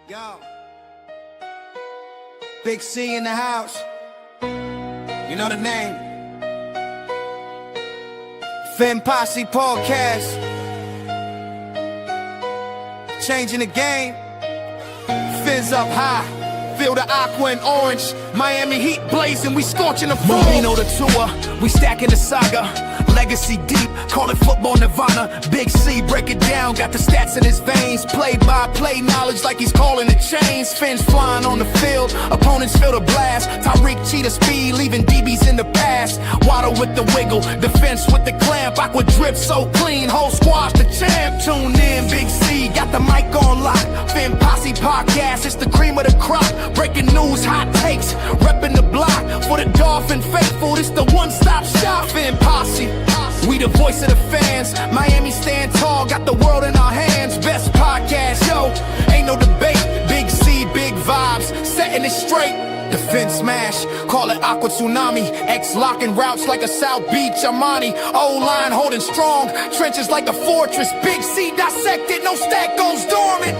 Yo, Big C in the house. You know the name. Finn Posse Podcast. Changing the game. Fizz up high. Feel the aqua and orange. Miami Heat blazing. We scorching the floor. Marino the tour. We stacking the saga. Legacy deep, call it football nirvana. Big C, break it down, got the stats in his veins. Play-by-play knowledge like he's calling the chains. Fins flying on the field, opponents feel the blast. Tyreek cheetah speed, leaving DBs in the past. Waddle with the wiggle, defense with the clamp. Aqua drip so clean, whole squash the champ. Tune in, Big C, got the mic on lock. Finn Posse Podcast, it's the cream of the crop. Breaking news, hot takes, repping the block. For the Dolphin faithful, it's the one-stop shop. Finn Posse. We the voice of the fans. Miami stand tall, got the world in our hands. Best podcast, yo, ain't no debate. Big C, big vibes, setting it straight. Defense smash, call it Aqua Tsunami. X locking routes like a South Beach Armani. O-line holding strong, trenches like a fortress. Big C dissected, no stack goes dormant.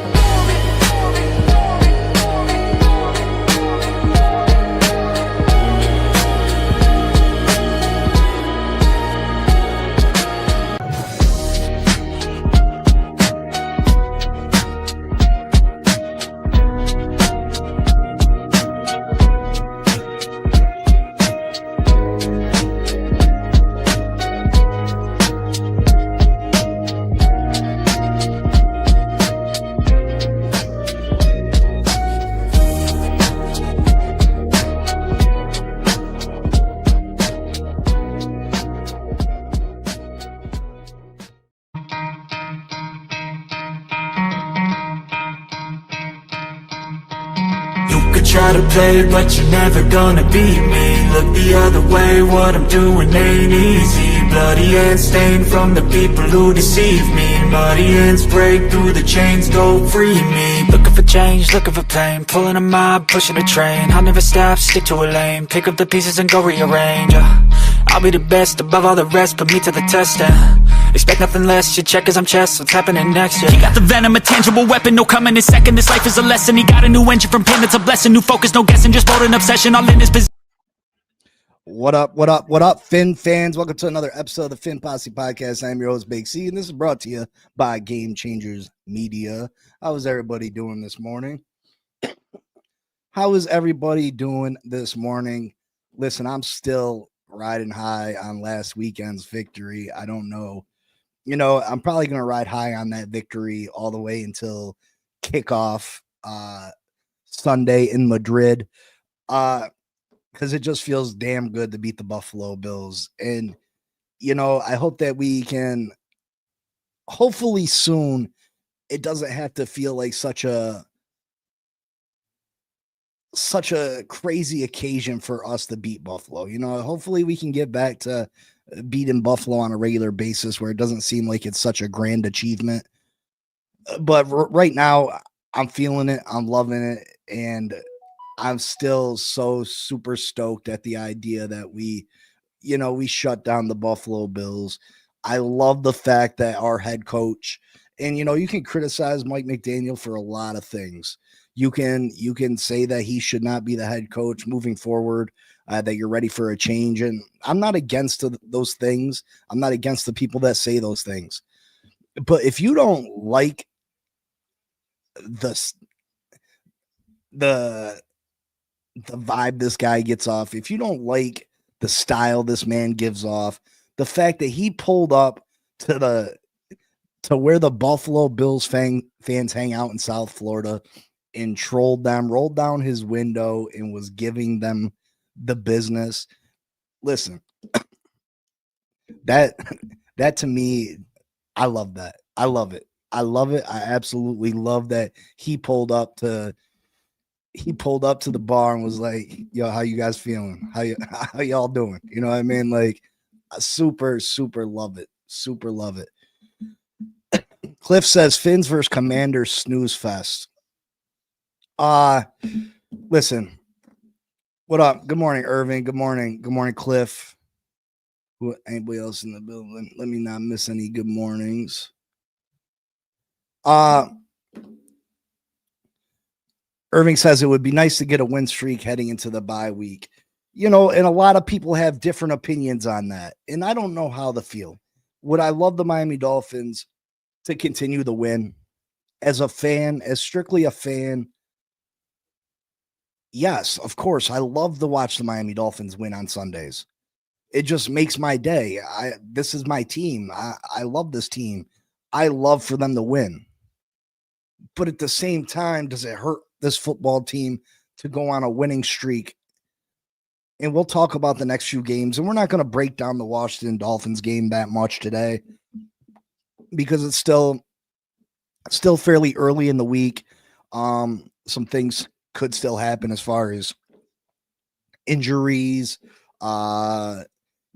Try to play, but you're never gonna beat me. Look the other way, what I'm doing ain't easy. Bloody hands stained from the people who deceive me. Muddy hands break through the chains, go free me. Looking for change, looking for pain. Pulling a mob, pushing a train. I'll never stop, stick to a lane. Pick up the pieces and go rearrange. I'll be the best above all the rest, put me to the test and expect nothing less, you check as I'm chess, what's happening next, yeah. He got the venom, a tangible weapon, no coming in second. This life is a lesson, he got a new engine from pain, it's a blessing. New focus, no guessing, just bold and obsession, all in his position. What up, Finn fans? Welcome to another episode of the Finn Posse Podcast. I'm your host, Big C, and this is brought to you by Game Changers Media. How is everybody doing this morning? How is everybody doing this morning? Listen, I'm still riding high on last weekend's victory. I don't know. I'm probably going to ride high on that victory all the way until kickoff Sunday in Madrid. Because it just feels damn good to beat the Buffalo Bills. And, I hope that we can, hopefully soon, it doesn't have to feel like such a crazy occasion for us to beat Buffalo. Hopefully we can get back to beating Buffalo on a regular basis where it doesn't seem like it's such a grand achievement. But right now, I'm feeling it. I'm loving it. And I'm still so super stoked at the idea that we shut down the Buffalo Bills. I love the fact that our head coach, and you can criticize Mike McDaniel for a lot of things. You can say that he should not be the head coach moving forward, that you're ready for a change. And I'm not against those things. I'm not against the people that say those things. But if you don't like the vibe this guy gets off, if you don't like the style this man gives off, the fact that he pulled up to where the Buffalo Bills fans hang out in South Florida and trolled them, rolled down his window and was giving them the business. Listen, that to me, I love that. I love it. I absolutely love that he pulled up to the bar and was like, yo, how you guys feeling? How y'all doing? You know what I mean? Like, super, super love it. Super love it. Cliff says Fins vs Commanders snooze fest. Listen, what up? Good morning, Irving. Good morning, Cliff. Anybody else in the building? Let me not miss any good mornings. Irving says it would be nice to get a win streak heading into the bye week. You know, and a lot of people have different opinions on that. And I don't know how to feel. Would I love the Miami Dolphins to continue the win? As a fan, as strictly a fan, yes, of course. I love to watch the Miami Dolphins win on Sundays. It just makes my day. This is my team. I love this team. I love for them to win. But at the same time, does it hurt this football team to go on a winning streak? And we'll talk about the next few games. And we're not going to break down the Washington Dolphins game that much today because it's still fairly early in the week. Some things could still happen as far as injuries, players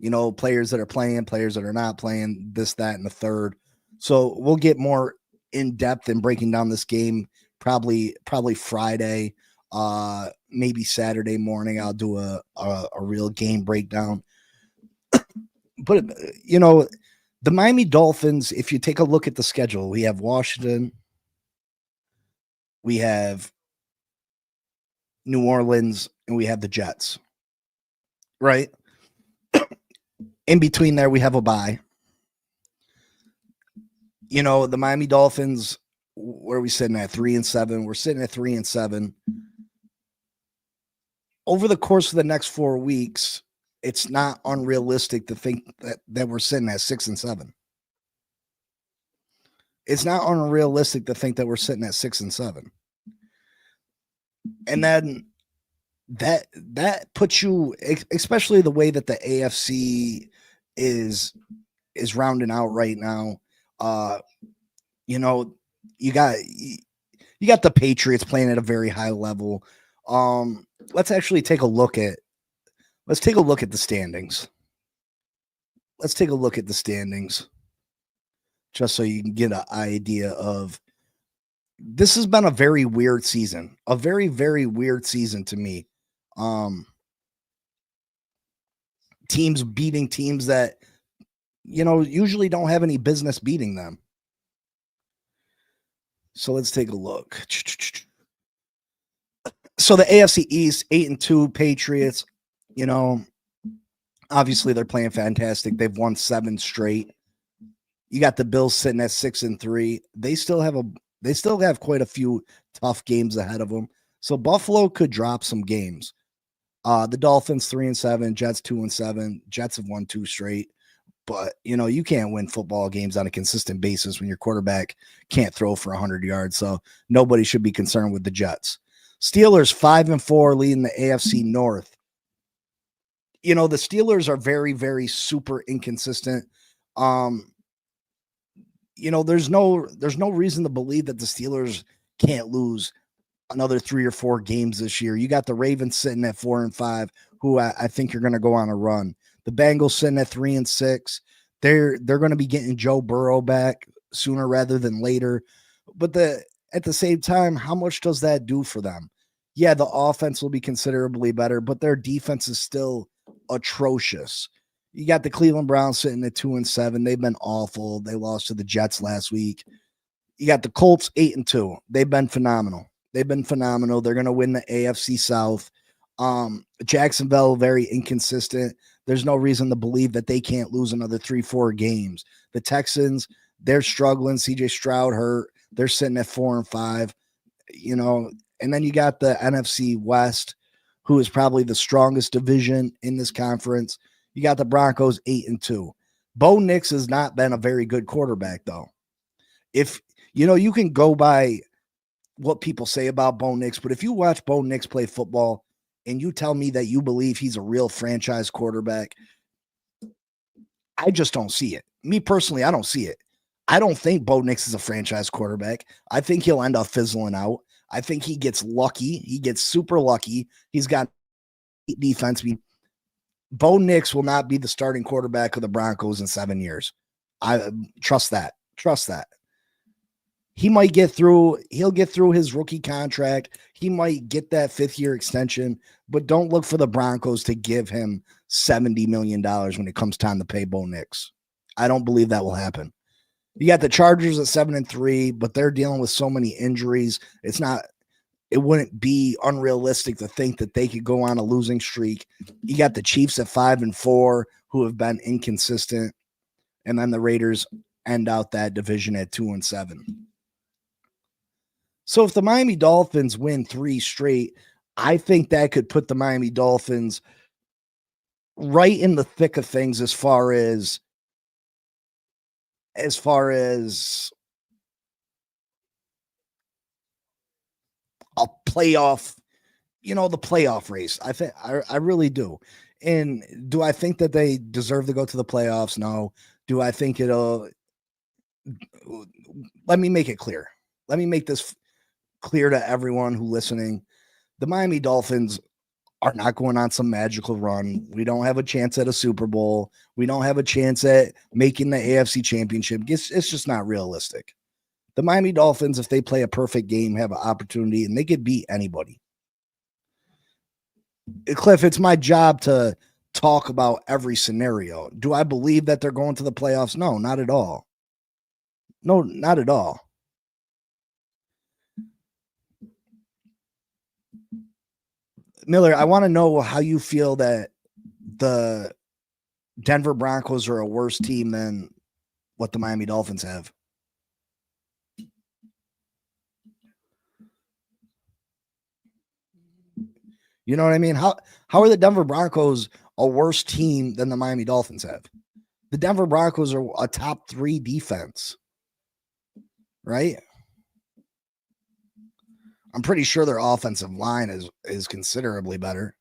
that are playing, players that are not playing, this, that, and the third. So we'll get more in depth in breaking down this game probably Friday, maybe Saturday morning. I'll do a real game breakdown. But the Miami Dolphins, if you take a look at the schedule, we have Washington, we have New Orleans, and we have the Jets, right? In between there, we have a bye. The Miami Dolphins, where are we sitting at? 3-7. We're sitting at 3-7. Over the course of the next 4 weeks, it's not unrealistic to think that we're sitting at 6-7. It's not unrealistic to think that we're sitting at 6-7. And then that puts you, especially the way that the AFC is rounding out right now. You got the Patriots playing at a very high level. Let's take a look at the standings. Let's take a look at the standings just so you can get an idea of, this has been a very weird season, a very, very weird season to me. Teams beating teams that, usually don't have any business beating them. So let's take a look. So the AFC East, 8-2 Patriots, obviously they're playing fantastic. They've won 7 straight. You got the Bills sitting at 6-3. They still have quite a few tough games ahead of them. So Buffalo could drop some games. The Dolphins 3-7, Jets 2-7. Jets have won 2 straight. But, you can't win football games on a consistent basis when your quarterback can't throw for 100 yards. So nobody should be concerned with the Jets. Steelers 5-4 leading the AFC North. The Steelers are very, very super inconsistent. There's no reason to believe that the Steelers can't lose another 3 or 4 games this year. You got the Ravens sitting at 4-5, who I think are going to go on a run. The Bengals sitting at 3-6. They're going to be getting Joe Burrow back sooner rather than later. But at the same time, how much does that do for them? Yeah, the offense will be considerably better, but their defense is still atrocious. You got the Cleveland Browns sitting at 2-7. They've been awful. They lost to the Jets last week. You got the Colts 8-2. They've been phenomenal. They're going to win the AFC South. Jacksonville, very inconsistent. There's no reason to believe that they can't lose another 3-4 games. The Texans, they're struggling. CJ Stroud hurt. They're sitting at 4-5. And then you got the NFC West, who is probably the strongest division in this conference. You got the Broncos 8-2. Bo Nix has not been a very good quarterback, though. If you can go by what people say about Bo Nix, but if you watch Bo Nix play football and you tell me that you believe he's a real franchise quarterback, I just don't see it. Me personally, I don't see it. I don't think Bo Nix is a franchise quarterback. I think he'll end up fizzling out. I think he gets lucky. He gets super lucky. He's got defense. Bo Nix will not be the starting quarterback of the Broncos in 7 years. I trust that. He might get through. He'll get through his rookie contract. He might get that 5th-year extension, but don't look for the Broncos to give him $70 million when it comes time to pay Bo Nix. I don't believe that will happen. You got the Chargers at 7-3, but they're dealing with so many injuries. It's not, it wouldn't be unrealistic to think that they could go on a losing streak. You got the Chiefs at 5-4, who have been inconsistent, and then the Raiders end out that division at 2-7. So if the Miami Dolphins win 3 straight, I think that could put the Miami Dolphins right in the thick of things as far as a playoff, the playoff race. I really do. And do I think that they deserve to go to the playoffs? No. Do I think let me make it clear. Let me make this clear to everyone who's listening. The Miami Dolphins are not going on some magical run. We don't have a chance at a Super Bowl. We don't have a chance at making the AFC Championship. It's just not realistic. The Miami Dolphins, if they play a perfect game, have an opportunity, and they could beat anybody. Cliff, it's my job to talk about every scenario. Do I believe that they're going to the playoffs? No, not at all. No, not at all. Miller, I want to know how you feel that the Denver Broncos are a worse team than what the Miami Dolphins have. You know what I mean? How are the Denver Broncos a worse team than the Miami Dolphins have? The Denver Broncos are a top 3 defense, right? I'm pretty sure their offensive line is considerably better.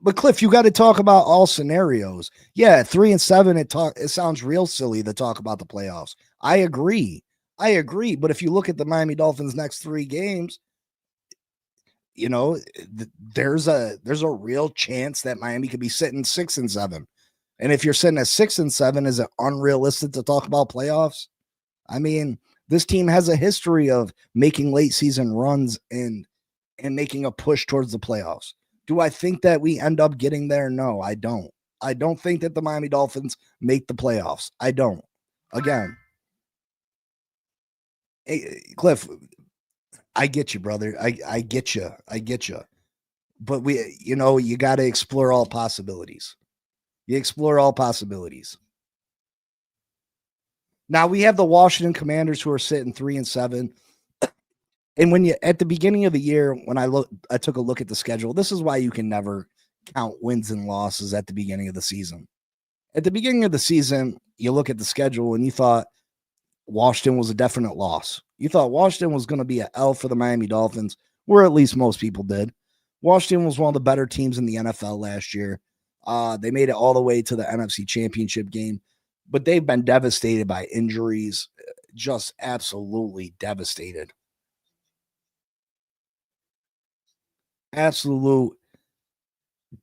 But Cliff, you got to talk about all scenarios. Yeah, 3-7, it sounds real silly to talk about the playoffs. I agree. But if you look at the Miami Dolphins' next 3 games, there's a real chance that Miami could be sitting 6-7. And if you're sitting at 6-7, is it unrealistic to talk about playoffs? I mean, this team has a history of making late season runs and making a push towards the playoffs. Do I think that we end up getting there? No, I don't. I don't think that the Miami Dolphins make the playoffs. I don't. Again, hey, Cliff, I get you, brother. I get you. But you got to explore all possibilities. You explore all possibilities. Now we have the Washington Commanders who are sitting 3-7. And when at the beginning of the year, when I took a look at the schedule, this is why you can never count wins and losses at the beginning of the season. At the beginning of the season, you look at the schedule and you thought Washington was a definite loss. You thought Washington was going to be an L for the Miami Dolphins, or at least most people did. Washington was one of the better teams in the NFL last year. They made it all the way to the NFC Championship game, but they've been devastated by injuries, just absolutely devastated. Absolute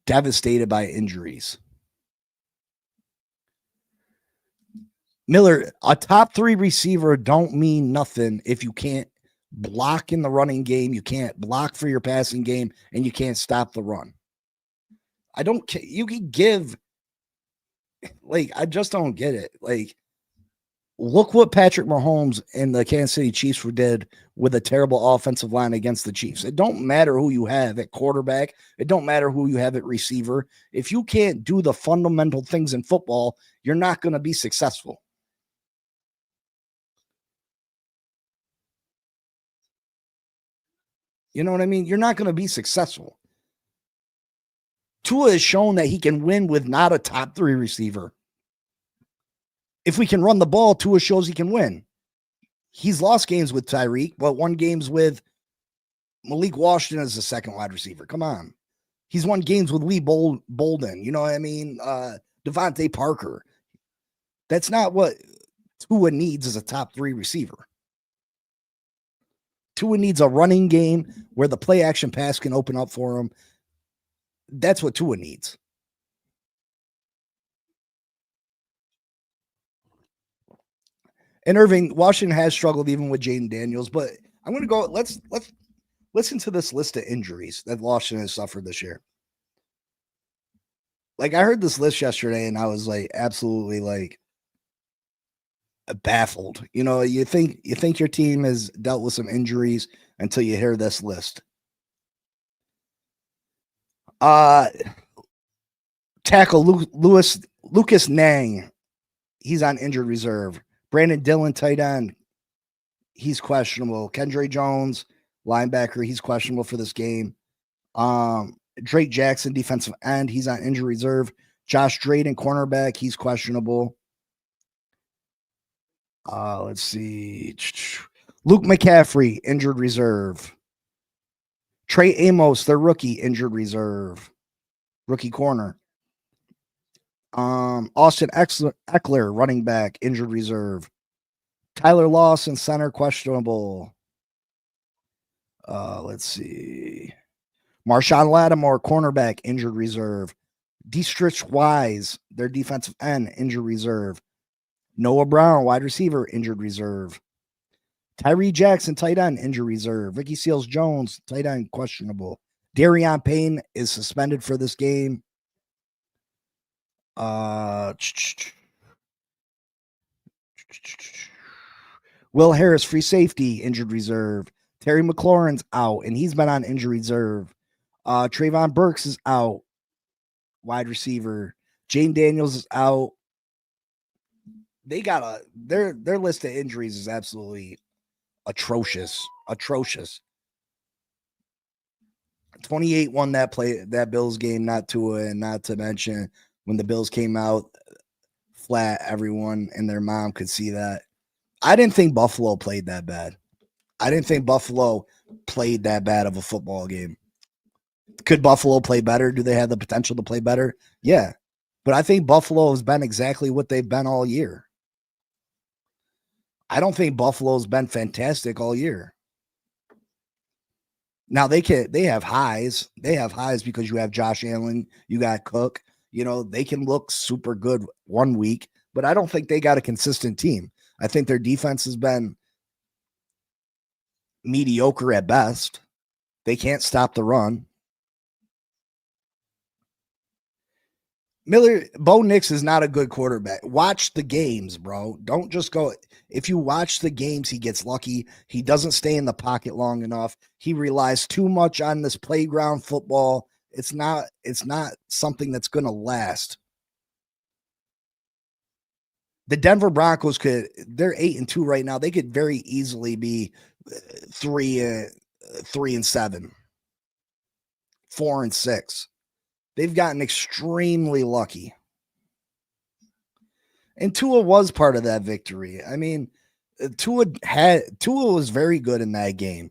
devastated by injuries. Miller, a top 3 receiver don't mean nothing if you can't block in the running game, you can't block for your passing game, and you can't stop the run. I don't care. You can give, I just don't get it. Look what Patrick Mahomes and the Kansas City Chiefs did with a terrible offensive line against the Chiefs. It don't matter who you have at quarterback. It don't matter who you have at receiver. If you can't do the fundamental things in football, you're not going to be successful. You know what I mean? You're not going to be successful. Tua has shown that he can win with not a top 3 receiver. If we can run the ball, Tua shows he can win. He's lost games with Tyreek, but won games with Malik Washington as the second wide receiver. Come on. He's won games with Lee Bolden. You know what I mean? Devontae Parker. That's not what Tua needs as a top 3 receiver. Tua needs a running game where the play action pass can open up for him. That's what Tua needs. And Irving, Washington has struggled even with Jaden Daniels, but I'm going to go. Let's listen to this list of injuries that Washington has suffered this year. I heard this list yesterday and I was absolutely baffled. You know, you think your team has dealt with some injuries until you hear this list. Tackle Lucas Nang, he's on injured reserve. Brandon Dillon, tight end, he's questionable. Kendra Jones, linebacker, he's questionable for this game. Drake Jackson, defensive end, he's on injured reserve. Josh Drayden, cornerback, he's questionable. Let's see. Luke McCaffrey, injured reserve. Trey Amos, their rookie, injured reserve. Rookie corner. Austin Eckler, running back, injured reserve. Tyler Lawson, center, questionable. Let's see. Marshawn Lattimore, cornerback, injured reserve. Dietrich Wise, their defensive end, injured reserve. Noah Brown, wide receiver, injured reserve. Tyree Jackson, tight end, injured reserve. Ricky Seals-Jones, tight end, questionable. Darion Payne is suspended for this game. Will Harris, free safety, injured reserve. Terry McLaurin's out, and he's been on injury reserve. Trayvon Burks is out, wide receiver. Jane Daniels is out. They got their list of injuries is absolutely atrocious. 28 won that Bills game, not Tua, and not to mention when the Bills came out flat, everyone and their mom could see that. I didn't think Buffalo played that bad. I didn't think Buffalo played that bad of a football game. Could Buffalo play better? Do they have the potential to play better? Yeah. But I think Buffalo has been exactly what they've been all year. I don't think Buffalo's been fantastic all year. Now they have highs. They have highs because you have Josh Allen, you got Cook. You know, they can look super good one week, but I don't think they got a consistent team. I think their defense has been mediocre at best. They can't stop the run. Bo Nix is not a good quarterback. Watch the games, bro. Don't just go. If you watch the games, he gets lucky. He doesn't stay in the pocket long enough. He relies too much on this playground football. It's not something that's going to last. The Denver Broncos they're 8-2 right now. They could very easily be 3-7, 4-6. They've gotten extremely lucky. And Tua was part of that victory. I mean, Tua was very good in that game.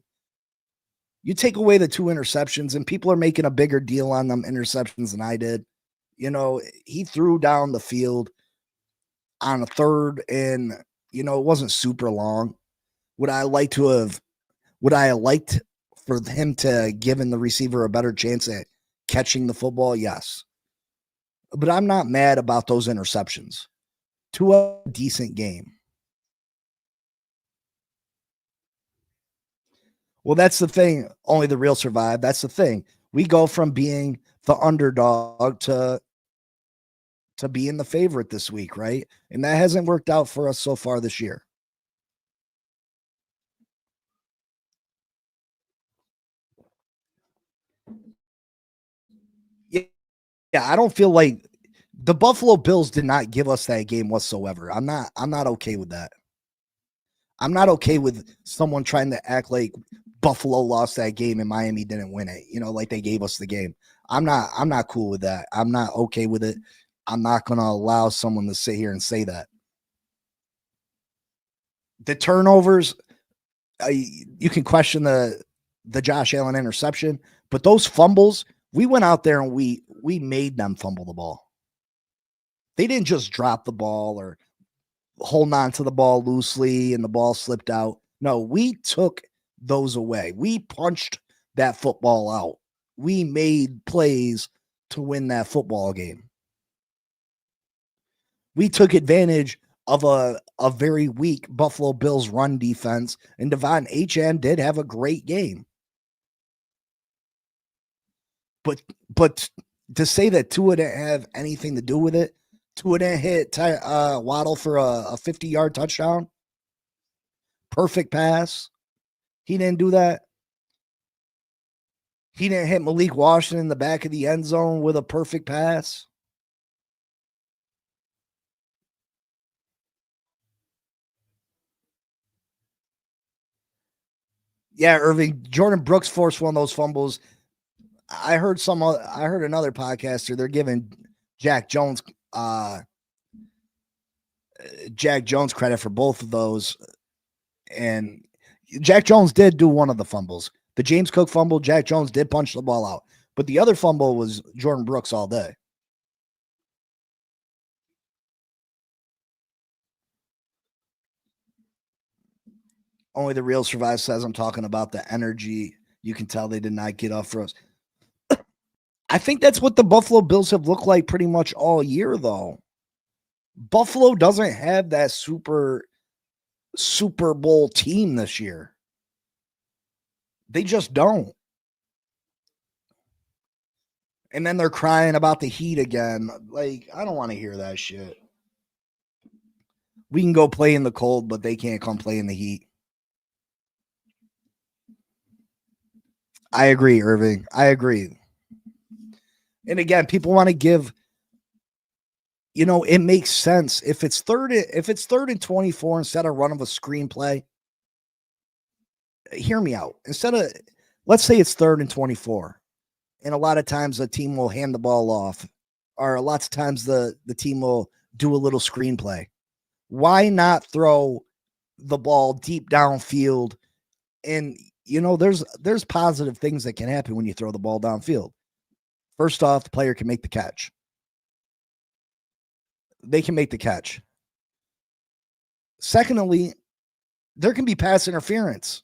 You take away the 2 interceptions, and people are making a bigger deal on them interceptions than I did. You know, he threw down the field on a third, and, you know, it wasn't super long. Would I liked for him to given the receiver a better chance at catching the football? Yes. But I'm not mad about those interceptions. To a decent game. Well, that's the thing. Only the real survive. That's the thing. We go from being the underdog to being the favorite this week, right? And that hasn't worked out for us so far this year. Yeah, I don't feel like the Buffalo Bills did not give us that game whatsoever. I'm not okay with that. I'm not okay with someone trying to act like Buffalo lost that game and Miami didn't win it. You know, like they gave us the game. I'm not cool with that. I'm not okay with it. I'm not going to allow someone to sit here and say that. The turnovers, you can question the Josh Allen interception, but those fumbles, we went out there and we made them fumble the ball. They didn't just drop the ball or holding on to the ball loosely and the ball slipped out. No, we took those away. We punched that football out. We made plays to win that football game. We took advantage of a very weak Buffalo Bills run defense, and Devon Achane did have a great game. But to say that Tua didn't have anything to do with it, Tua didn't hit Waddle for a 50-yard touchdown. Perfect pass. He didn't do that. He didn't hit Malik Washington in the back of the end zone with a perfect pass. Yeah, Irving. Jordan Brooks forced one of those fumbles. I heard another podcaster. They're giving Jack Jones credit for both of those, and Jack Jones did do one of the fumbles. The James Cook fumble, Jack Jones did punch the ball out, but the other fumble was Jordan Brooks all day. Only the real survive says I'm talking about the energy. You can tell they did not get off for us. I think that's what the Buffalo Bills have looked like pretty much all year, though. Buffalo doesn't have that Super Bowl team this year. They just don't. And then they're crying about the heat again. Like, I don't want to hear that shit. We can go play in the cold, but they can't come play in the heat. I agree, Irving. I agree. And again, people want to give, it makes sense. If it's third and 24 instead of running a screenplay, hear me out. Let's say it's 3rd and 24. And a lot of times the team will hand the ball off, or lots of times the team will do a little screenplay. Why not throw the ball deep downfield? And there's positive things that can happen when you throw the ball downfield. First off, the player can make the catch. They can make the catch. Secondly, there can be pass interference.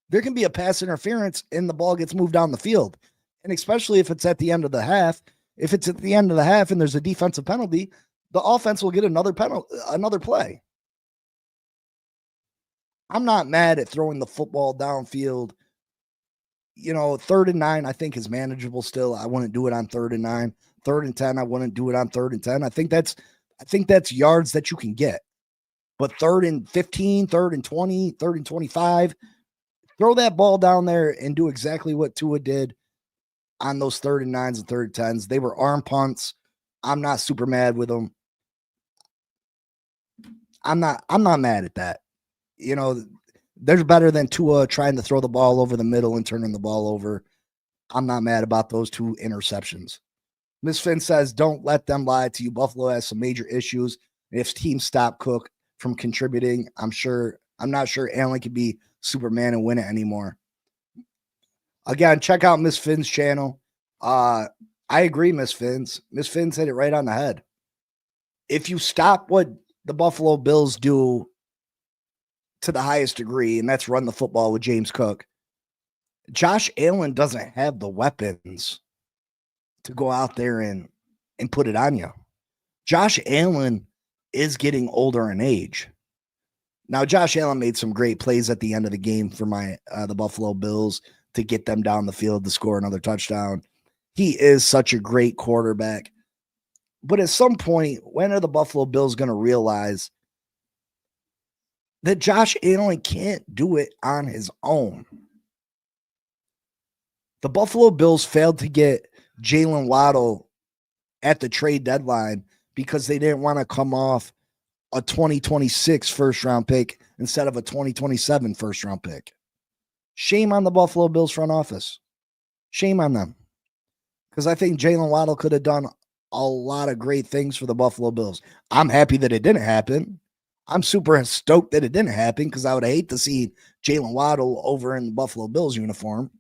There can be a pass interference and the ball gets moved down the field. And especially if it's at the end of the half, if it's at the end of the half and there's a defensive penalty, the offense will get another play. I'm not mad at throwing the football downfield. 3rd and 9, I think is manageable still. I wouldn't do it on 3rd and 9. 3rd and 10, I wouldn't do it on 3rd and 10. I think that's yards that you can get. But 3rd and 15, 3rd and 20, 3rd and 25, throw that ball down there and do exactly what Tua did on those 3rd and 9s and 3rd and 10s. They were arm punts. I'm not super mad with them. I'm not mad at that. They're better than Tua trying to throw the ball over the middle and turning the ball over. I'm not mad about those 2 interceptions. Miss Finn says, don't let them lie to you. Buffalo has some major issues. If teams stop Cook from contributing, I'm not sure Allen could be Superman and win it anymore. Again, check out Miss Finn's channel. I agree, Miss Finn's. Miss Finn's hit it right on the head. If you stop what the Buffalo Bills do to the highest degree, and that's run the football with James Cook, Josh Allen doesn't have the weapons to go out there and put it on you. Josh Allen is getting older in age. Now, Josh Allen made some great plays at the end of the game for the Buffalo Bills to get them down the field to score another touchdown. He is such a great quarterback. But at some point, when are the Buffalo Bills going to realize that Josh Allen can't do it on his own? The Buffalo Bills failed to get Jalen Waddle at the trade deadline because they didn't want to come off a 2026 first-round pick instead of a 2027 first-round pick. Shame on the Buffalo Bills front office. Shame on them. Because I think Jalen Waddle could have done a lot of great things for the Buffalo Bills. I'm happy that it didn't happen. I'm super stoked that it didn't happen because I would hate to see Jalen Waddle over in the Buffalo Bills uniform.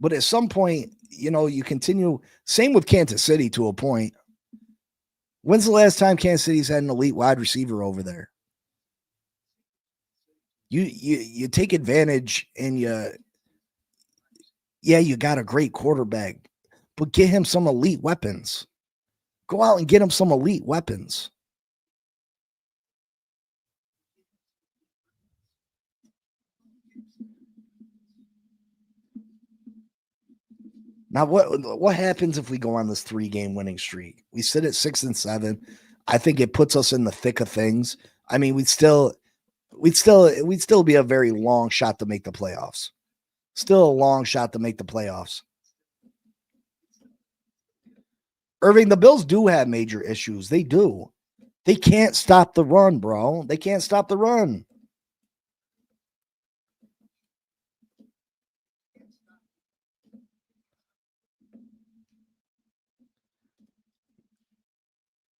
But at some point, you continue. Same with Kansas City to a point. When's the last time Kansas City's had an elite wide receiver over there? You take advantage and you got a great quarterback, but get him some elite weapons. Go out and get him some elite weapons. Now, what happens if we go on this 3-game winning streak? We sit at 6-7. I think it puts us in the thick of things. I mean, we'd still be a very long shot to make the playoffs. Still a long shot to make the playoffs. Irving, the Bills do have major issues. They do. They can't stop the run, bro. They can't stop the run.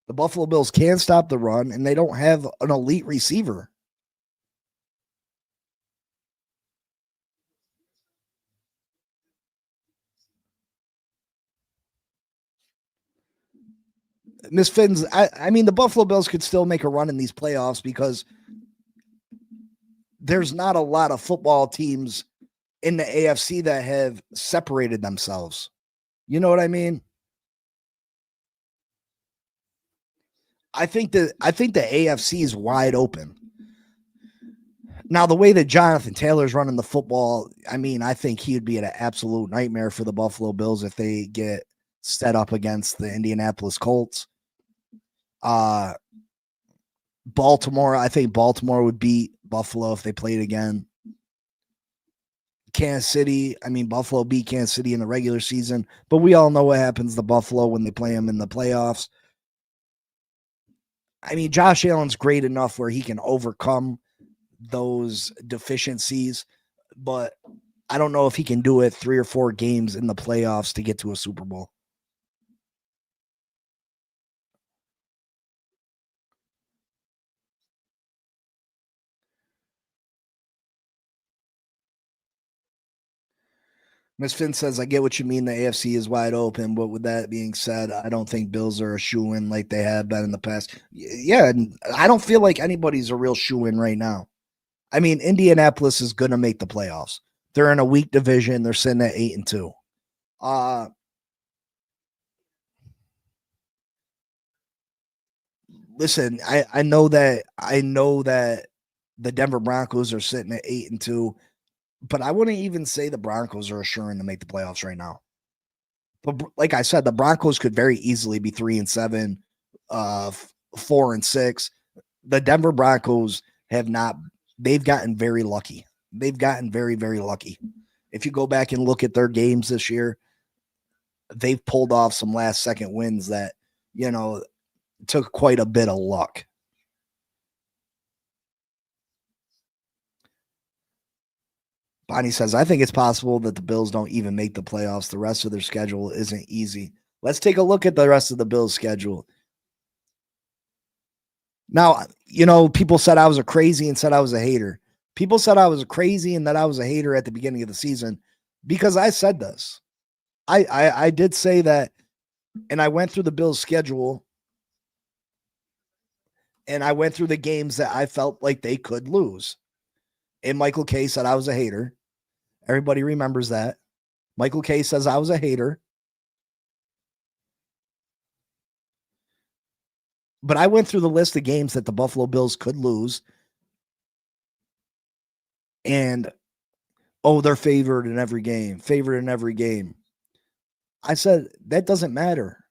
The Buffalo Bills can't stop the run, and they don't have an elite receiver. Miss Finn's, I mean, the Buffalo Bills could still make a run in these playoffs because there's not a lot of football teams in the AFC that have separated themselves. You know what I mean? I think the AFC is wide open. Now, the way that Jonathan Taylor's running the football, I mean, I think he would be an absolute nightmare for the Buffalo Bills if they get set up against the Indianapolis Colts. Baltimore, I think Baltimore would beat Buffalo if they played again. Kansas City, I mean, Buffalo beat Kansas City in the regular season, but we all know what happens to Buffalo when they play them in the playoffs. I mean, Josh Allen's great enough where he can overcome those deficiencies, but I don't know if he can do it 3 or 4 games in the playoffs to get to a Super Bowl. Miss Finn says, I get what you mean. The AFC is wide open, but with that being said, I don't think Bills are a shoe-in like they have been in the past. Yeah, and I don't feel like anybody's a real shoe-in right now. I mean, Indianapolis is going to make the playoffs. They're in a weak division. They're sitting at 8-2. Listen, I know that the Denver Broncos are sitting at 8-2, but I wouldn't even say the Broncos are assuring to make the playoffs right now. But like I said, the Broncos could very easily be 3-7, 4-6. The Denver Broncos have not. They've gotten very lucky. They've gotten very, very lucky. If you go back and look at their games this year, they've pulled off some last-second wins that, you know, took quite a bit of luck. Bonnie says, I think it's possible that the Bills don't even make the playoffs. The rest of their schedule isn't easy. Let's take a look at the rest of the Bills' schedule. Now, you know, people said I was a crazy and said I was a hater. People said I was crazy and that I was a hater at the beginning of the season because I said this. I did say that, and I went through the Bills' schedule, and I went through the games that I felt like they could lose. And Michael K said I was a hater. Everybody remembers that. Michael K says I was a hater. But I went through the list of games that the Buffalo Bills could lose. And, oh, they're favored in every game. Favored in every game. I said, that doesn't matter.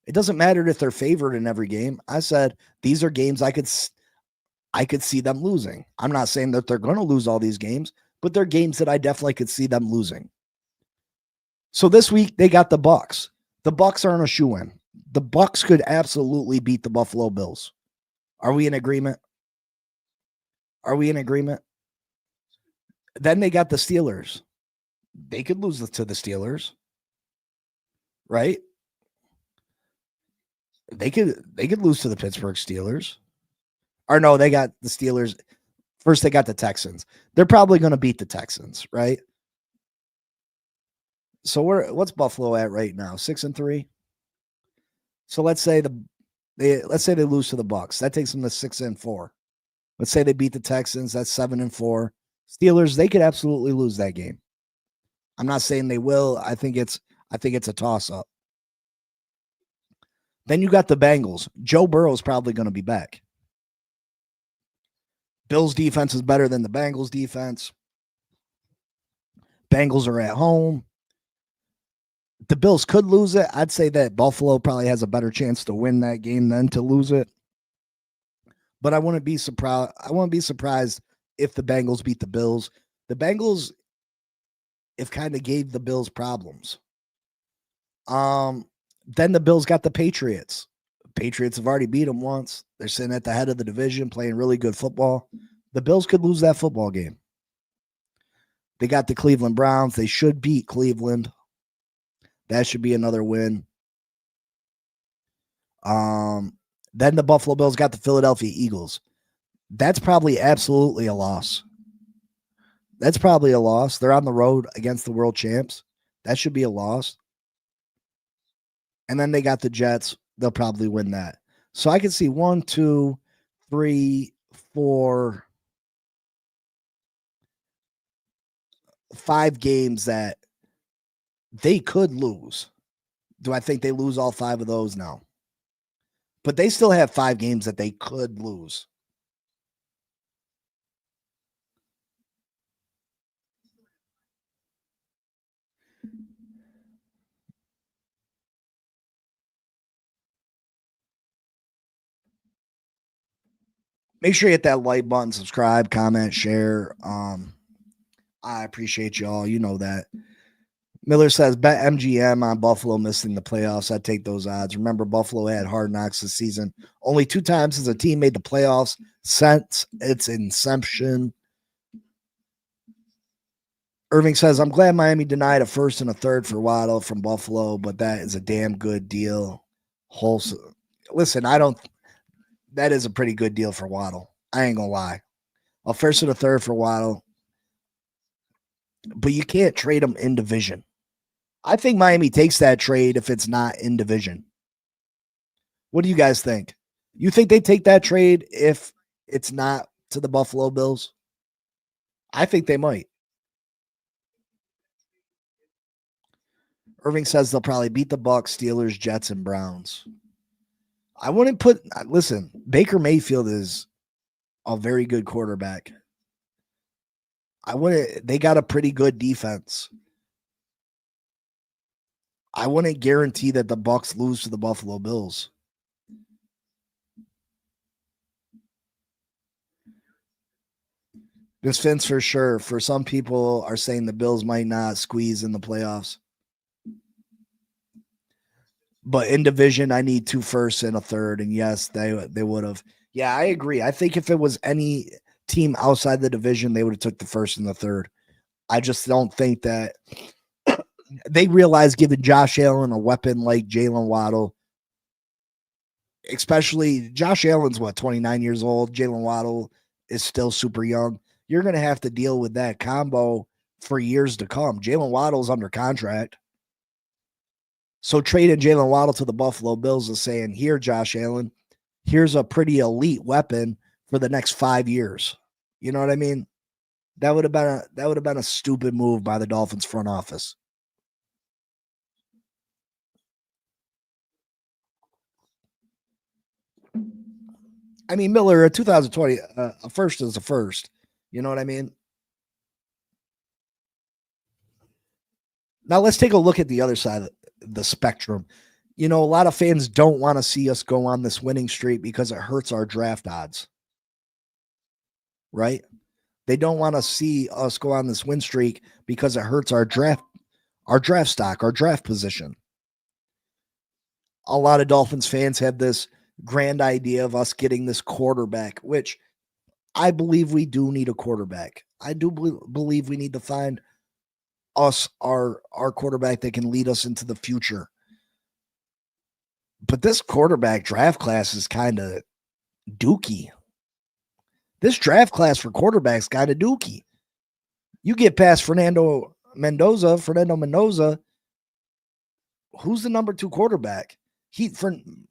It doesn't matter if they're favored in every game. I said, these are games I could see them losing. I'm not saying that they're going to lose all these games, but they're games that I definitely could see them losing. So this week they got the Bucks. The Bucks aren't a shoe-in. The Bucks could absolutely beat the Buffalo Bills. Are we in agreement? Are we in agreement? Then they got the Steelers. They could lose to the Steelers. Right? They could lose to the Pittsburgh Steelers. Or no, they got the Steelers. First, they got the Texans. They're probably going to beat the Texans, right? So what's Buffalo at right now? 6-3. So let's say they lose to the Bucks. That takes them to 6-4. Let's say they beat the Texans. That's 7-4. Steelers, they could absolutely lose that game. I'm not saying they will. I think it's a toss-up. Then you got the Bengals. Joe Burrow's probably going to be back. Bills defense is better than the Bengals defense. Bengals are at home. The Bills could lose it. I'd say that Buffalo probably has a better chance to win that game than to lose it. But I wouldn't be surprised. I wouldn't be surprised if the Bengals beat the Bills. The Bengals have kind of gave the Bills problems. Then the Bills got the Patriots. Patriots have already beat them once. They're sitting at the head of the division, playing really good football. The Bills could lose that football game. They got the Cleveland Browns. They should beat Cleveland. That should be another win. Then the Buffalo Bills got the Philadelphia Eagles. That's probably absolutely a loss. That's probably a loss. They're on the road against the world champs. That should be a loss. And then they got the Jets. They'll probably win that. So I can see 1, 2, 3, 4, 5 games that they could lose. Do I think they lose all 5 of those? No. But they still have 5 games that they could lose. Make sure you hit that like button, subscribe, comment, share. I appreciate y'all. You know that. Miller says, bet MGM on Buffalo missing the playoffs. I'd take those odds. Remember, Buffalo had hard knocks this season. Only 2 times has a team made the playoffs since its inception. Irving says, I'm glad Miami denied a first and a third for Waddle from Buffalo, but that is a damn good deal. Listen, that is a pretty good deal for Waddle. I ain't gonna lie. A first and a third for Waddle. But you can't trade him in division. I think Miami takes that trade if it's not in division. What do you guys think? You think they take that trade if it's not to the Buffalo Bills? I think they might. Irving says they'll probably beat the Bucs, Steelers, Jets, and Browns. I wouldn't listen, Baker Mayfield is a very good quarterback. They got a pretty good defense. I wouldn't guarantee that the Bucs lose to the Buffalo Bills. This Vince for sure. For some people are saying the Bills might not squeeze in the playoffs. But in division, I need 2 firsts and a third. And yes, they would have. Yeah, I agree. I think if it was any team outside the division, they would have took the first and the third. I just don't think that they realize giving Josh Allen a weapon like Jalen Waddle, especially Josh Allen's 29 years old. Jalen Waddle is still super young. You're going to have to deal with that combo for years to come. Jalen Waddle's under contract. So trading Jalen Waddle to the Buffalo Bills is saying, here, Josh Allen, here's a pretty elite weapon for the next 5 years. You know what I mean? That would have been a stupid move by the Dolphins front office. I mean, Miller, a 2020, a first is a first. You know what I mean? Now let's take a look at the other side of the spectrum. You know, a lot of fans don't want to see us go on this winning streak because it hurts our draft odds. Right? They don't want to see us go on this win streak because it hurts our draft stock, our draft position. A lot of Dolphins fans have this grand idea of us getting this quarterback, which I believe we do need a quarterback. I do believe we need to find our quarterback that can lead us into the future. But this quarterback draft class is kind of dookie. This draft class for quarterbacks kind of dookie. You get past Fernando Mendoza. Who's the number 2 quarterback?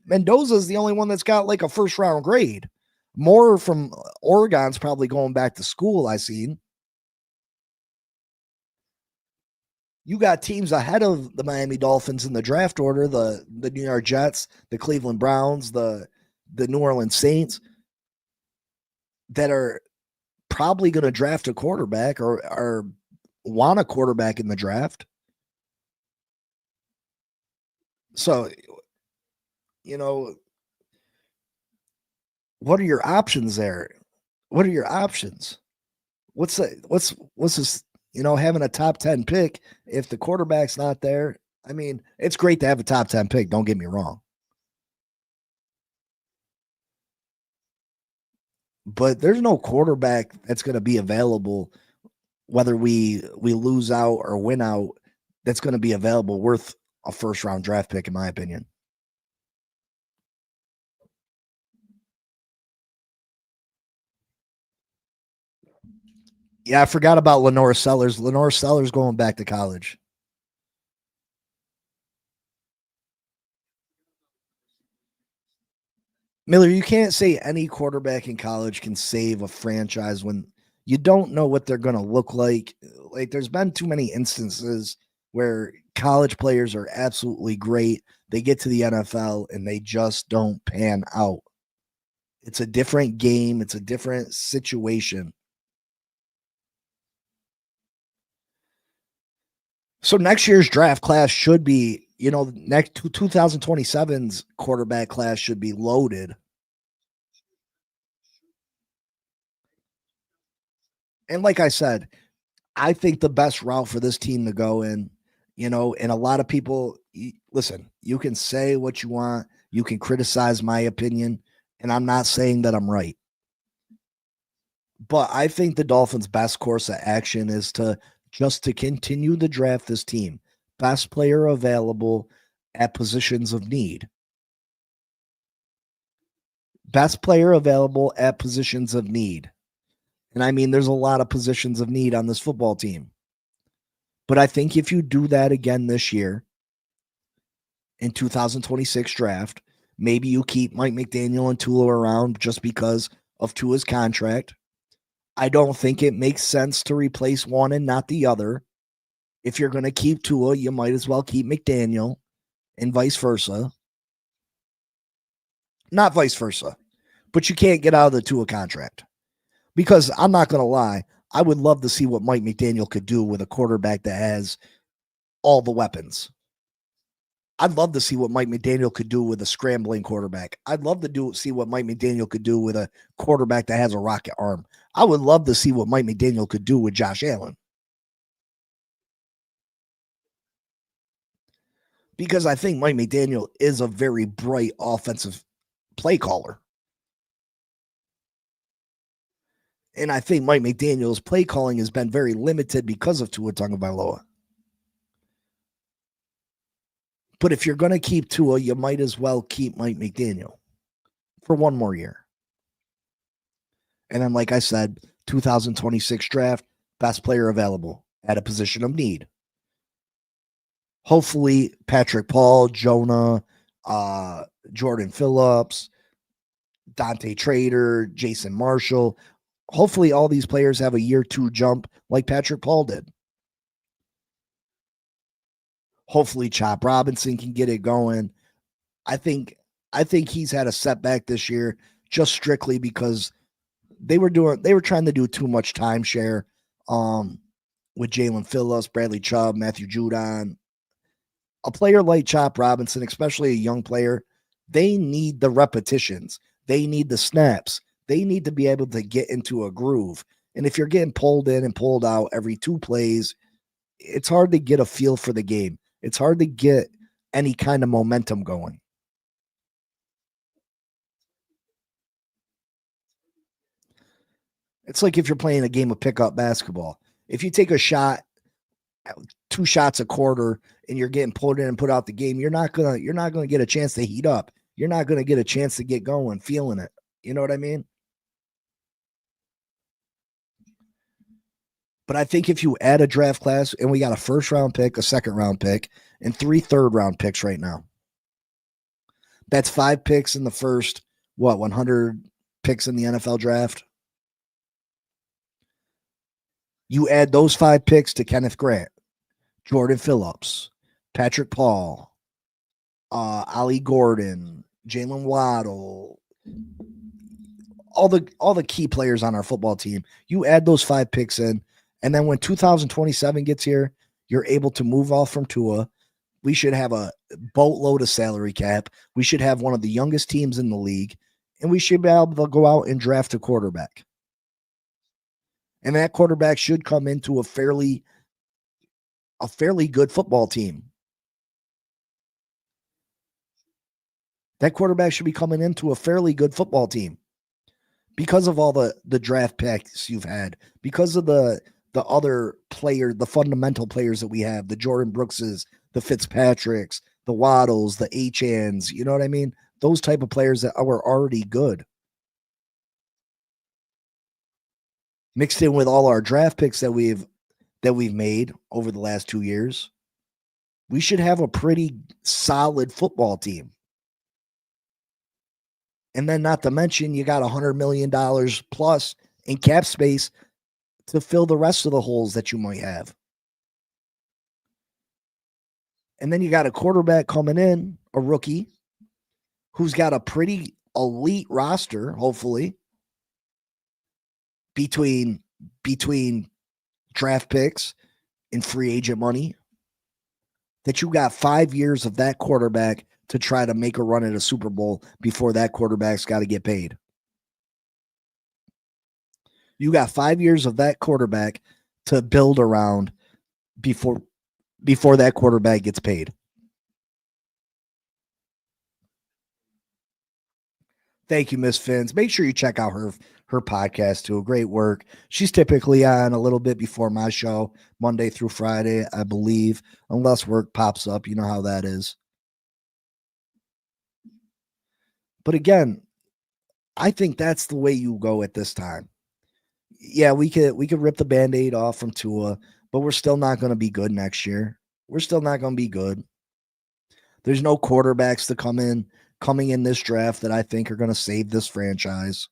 Mendoza is the only one that's got like a first round grade. More from Oregon's probably going back to school, I seen. You got teams ahead of the Miami Dolphins in the draft order, the New York Jets, the Cleveland Browns, the New Orleans Saints, that are probably going to draft a quarterback or want a quarterback in the draft. So, you know, what are your options there? What are your options? What's this, having a top 10 pick if the quarterback's not there? I mean, it's great to have a top 10 pick, don't get me wrong. But there's no quarterback that's going to be available whether we lose out or win out that's going to be available worth a first round draft pick in my opinion. Yeah, I forgot about Lenore Sellers. Lenore Sellers going back to college. Miller, you can't say any quarterback in college can save a franchise when you don't know what they're going to look like. Like, there's been too many instances where college players are absolutely great. They get to the NFL and they just don't pan out. It's a different game, it's a different situation. So next year's draft class should be, next 2027's quarterback class should be loaded. And like I said, I think the best route for this team to go in, and a lot of people, listen, you can say what you want, you can criticize my opinion, and I'm not saying that I'm right. But I think the Dolphins' best course of action is to continue to draft this team. Best player available at positions of need. Best player available at positions of need. And I mean, there's a lot of positions of need on this football team. But I think if you do that again this year, in 2026 draft, maybe you keep Mike McDaniel and Tua around just because of Tua's contract. I don't think it makes sense to replace one and not the other. If you're going to keep Tua, you might as well keep McDaniel and vice versa. Not vice versa, but you can't get out of the Tua contract. Because I'm not going to lie, I would love to see what Mike McDaniel could do with a quarterback that has all the weapons. I'd love to see what Mike McDaniel could do with a scrambling quarterback. I'd love to see what Mike McDaniel could do with a quarterback that has a rocket arm. I would love to see what Mike McDaniel could do with Josh Allen. Because I think Mike McDaniel is a very bright offensive play caller. And I think Mike McDaniel's play calling has been very limited because of Tua Tagovailoa. But if you're going to keep Tua, you might as well keep Mike McDaniel for one more year. And then, like I said, 2026 draft, best player available at a position of need. Hopefully, Patrick Paul, Jonah, Jordan Phillips, Dante Trader, Jason Marshall. Hopefully, all these players have a year 2 jump like Patrick Paul did. Hopefully, Chop Robinson can get it going. I think he's had a setback this year just strictly because they were trying to do too much timeshare with Jalen Phillips, Bradley Chubb, Matthew Judon. A player like Chop Robinson, especially a young player, they need the repetitions. They need the snaps. They need to be able to get into a groove. And if you're getting pulled in and pulled out every 2 plays, it's hard to get a feel for the game. It's hard to get any kind of momentum going. It's like if you're playing a game of pickup basketball. If you take a shot, 2 shots a quarter, and you're getting pulled in and put out the game, you're not gonna get a chance to heat up. You're not gonna get a chance to get going, feeling it. You know what I mean? But I think if you add a draft class, and we got a first round pick, a second round pick, and 3 third round picks right now. That's 5 picks in the first, 100 picks in the NFL draft. You add those 5 picks to Kenneth Grant, Jordan Phillips, Patrick Paul, Ali Gordon, Jalen Waddle, all the key players on our football team. You add those 5 picks in, and then when 2027 gets here, you're able to move off from Tua, We should have a boatload of salary cap. We should have one of the youngest teams in the league, and we should be able to go out and draft a quarterback. And that quarterback should come into a fairly good football team. That quarterback should be coming into a fairly good football team because of all the draft picks you've had, because of the other player, the fundamental players that we have, the Jordan Brookses, the Fitzpatricks, the Waddles, the Achans, you know what I mean? Those type of players that are already good. Mixed in with all our draft picks that we've made over the last 2 years, we should have a pretty solid football team. And then not to mention, you got $100 million plus in cap space to fill the rest of the holes that you might have. And then you got a quarterback coming in, a rookie, who's got a pretty elite roster, hopefully, between draft picks and free agent money, that you got 5 years of that quarterback to try to make a run at a Super Bowl before that quarterback's got to get paid. You got 5 years of that quarterback to build around before that quarterback gets paid. Thank you, Miss Fins. Make sure you check out her podcast too. Great work. She's typically on a little bit before my show, Monday through Friday, I believe, unless work pops up. You know how that is. But again, I think that's the way you go at this time. Yeah, we could rip the Band-Aid off from Tua, but we're still not going to be good next year. We're still not going to be good. There's no quarterbacks to coming in this draft that I think are going to save this franchise.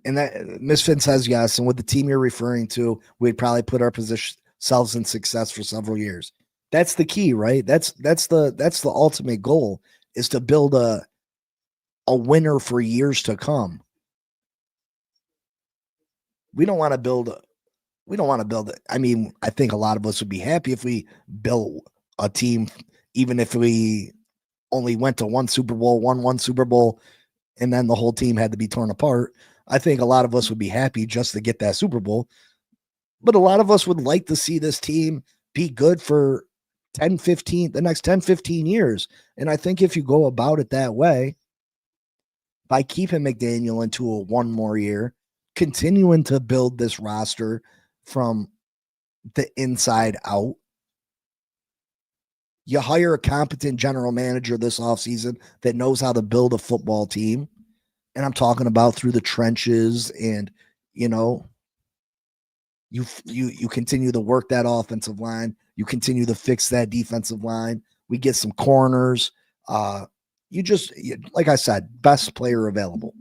And that Misfit says yes. And with the team you're referring to, we'd probably put ourselves in success for several years. That's the key, right? That's the ultimate goal, is to build a winner for years to come. We don't want to build it. I mean, I think a lot of us would be happy if we built a team, even if we only went to one Super Bowl, won one Super Bowl, and then the whole team had to be torn apart. I think a lot of us would be happy just to get that Super Bowl. But a lot of us would like to see this team be good for the next 10, 15 years. And I think if you go about it that way, by keeping McDaniel into a one more year, continuing to build this roster from the inside out, you hire a competent general manager this offseason that knows how to build a football team. And I'm talking about through the trenches, and, you continue to work that offensive line. You continue to fix that defensive line. We get some corners. Like I said, best player available.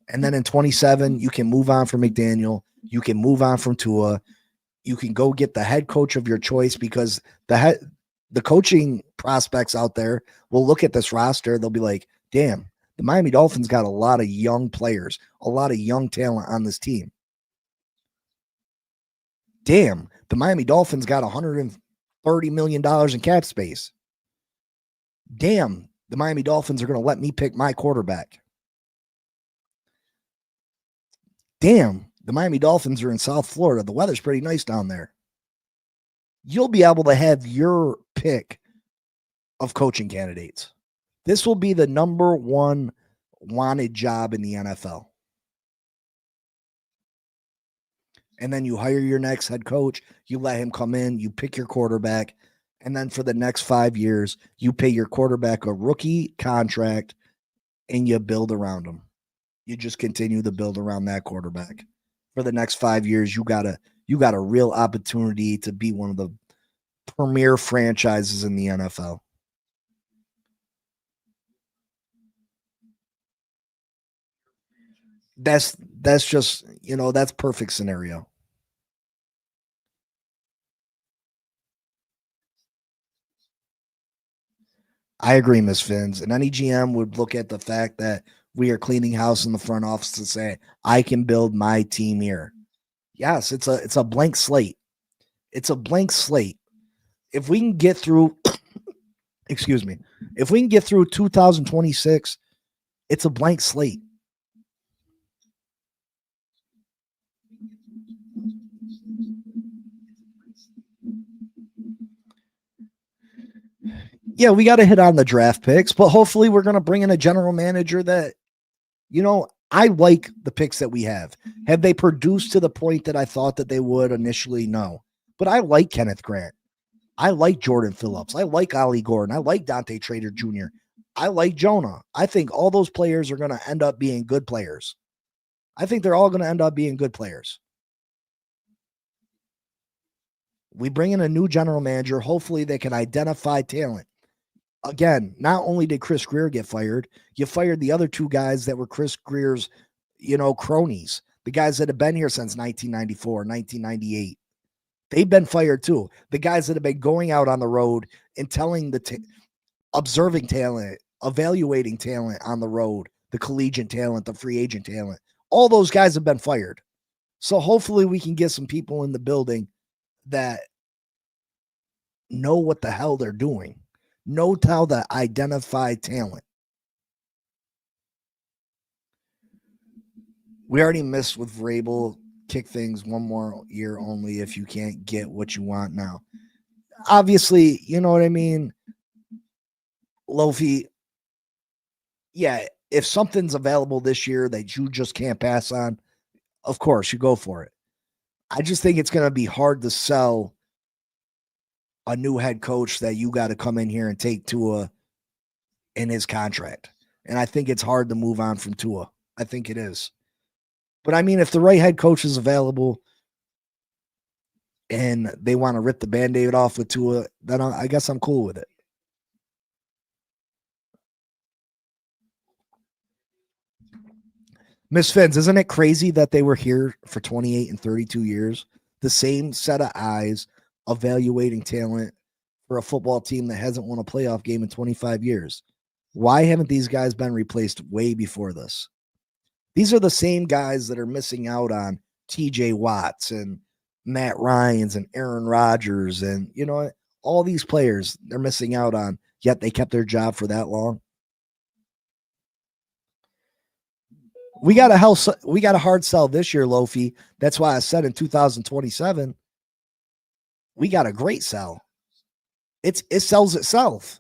And then in 27, you can move on from McDaniel. You can move on from Tua. You can go get the head coach of your choice, because the coaching prospects out there will look at this roster. They'll be like, damn, the Miami Dolphins got a lot of young players, a lot of young talent on this team. Damn, the Miami Dolphins got $130 million in cap space. Damn, the Miami Dolphins are going to let me pick my quarterback. Damn, the Miami Dolphins are in South Florida. The weather's pretty nice down there. You'll be able to have your pick of coaching candidates. This will be the number one wanted job in the NFL. And then you hire your next head coach. You let him come in. You pick your quarterback. And then for the next 5 years, you pay your quarterback a rookie contract, and you build around him. You just continue to build around that quarterback. For the next 5 years, you got a real opportunity to be one of the premier franchises in the NFL. That's just, that's perfect scenario. I agree, Ms. Fins. And any GM would look at the fact that we are cleaning house in the front office to say, I can build my team here. Yes, it's a blank slate. It's a blank slate. If we can get through, excuse me, if we can get through 2026, it's a blank slate. Yeah, we got to hit on the draft picks, but hopefully we're going to bring in a general manager that, I like the picks that we have. Have they produced to the point that I thought that they would initially? No. But I like Kenneth Grant. I like Jordan Phillips. I like Ollie Gordon. I like Dante Trader Jr. I like Jonah. I think all those players are going to end up being good players. I think they're all going to end up being good players. We bring in a new general manager. Hopefully they can identify talent. Again, not only did Chris Greer get fired, you fired the other two guys that were Chris Greer's, cronies, the guys that have been here since 1994, 1998. They've been fired too. The guys that have been going out on the road and telling observing talent, evaluating talent on the road, the collegiate talent, the free agent talent. All those guys have been fired. So hopefully we can get some people in the building that know what the hell they're doing, know how to identify talent. We already missed with Vrabel. Kick things one more year only if you can't get what you want now. Obviously, you know what I mean? Lofi, yeah, if something's available this year that you just can't pass on, of course, you go for it. I just think it's going to be hard to sell a new head coach that you got to come in here and take Tua in his contract. And I think it's hard to move on from Tua. I think it is. But I mean, if the right head coach is available and they want to rip the Band-Aid off with Tua, then I guess I'm cool with it. Miss Fins, isn't it crazy that they were here for 28 and 32 years? The same set of eyes evaluating talent for a football team that hasn't won a playoff game in 25 years. Why haven't these guys been replaced way before this? These are the same guys that are missing out on TJ Watts and Matt Ryans and Aaron Rodgers and, all these players they're missing out on, yet they kept their job for that long. We got a hard sell this year, Lofi. That's why I said in 2027, we got a great sell. It sells itself.